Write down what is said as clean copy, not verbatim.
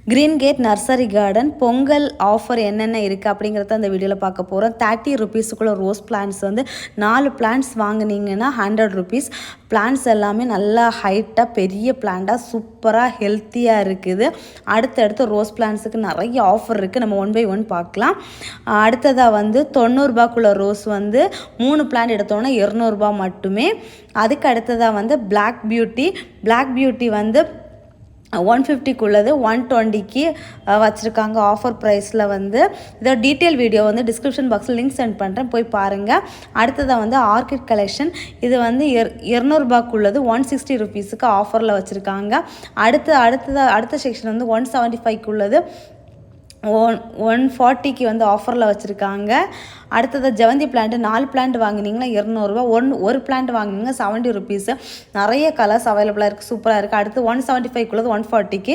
Green gate nursery garden Pongal offer என்னென்ன இருக்குது அப்படிங்கிறத அந்த வீடியோவில் பார்க்க போகிறோம். 30 ருபீஸுக்குள்ள ரோஸ் பிளான்ட்ஸ் வந்து 4 பிளான்ட்ஸ் வாங்கினீங்கன்னா 100 ருபீஸ். பிளான்ட்ஸ் எல்லாமே நல்லா ஹைட்டாக பெரிய பிளான்ட்டாக சூப்பராக ஹெல்த்தியாக இருக்குது. அடுத்தடுத்து ரோஸ் பிளான்ட்ஸுக்கு நிறைய ஆஃபர் இருக்குது. நம்ம 1 by 1 பார்க்கலாம். அடுத்ததாக வந்து 90 ரூபாய்க்குள்ள ரோஸ் வந்து 3 பிளான்ட் எடுத்தோன்னா 200 ரூபாய் மட்டுமே. அதுக்கு அடுத்ததாக வந்து பிளாக் பியூட்டி வந்து 150க்குள்ளது 120க்கு வச்சுருக்காங்க ஆஃபர் ப்ரைஸில். வந்து இதோட டீட்டெயில் வீடியோ வந்து டிஸ்கிரிப்ஷன் பாக்ஸில் லிங்க் சென்ட் பண்ணுறேன், போய் பாருங்கள். அடுத்ததாக வந்து ஆர்கிட் கலெக்ஷன், இது வந்து 200 ரூபாய்க்குள்ளது 160 ருபீஸுக்கு ஆஃபரில் வச்சுருக்காங்க. அடுத்த செக்ஷன் வந்து 175க்குள்ளது 140க்கு வந்து ஆஃபரில் வச்சுருக்காங்க. அடுத்தது ஜெவந்தி பிளான்ட்டு 4 பிளான்ட் வாங்கினீங்கன்னா 200 ரூபா, ஒரு பிளான்ட் வாங்கினீங்கன்னா 70 ருபீஸு. நிறைய கலர்ஸ் அவைலபிளாக இருக்குது, சூப்பராக இருக்குது. அடுத்து 175க்குள்ளது 140க்கு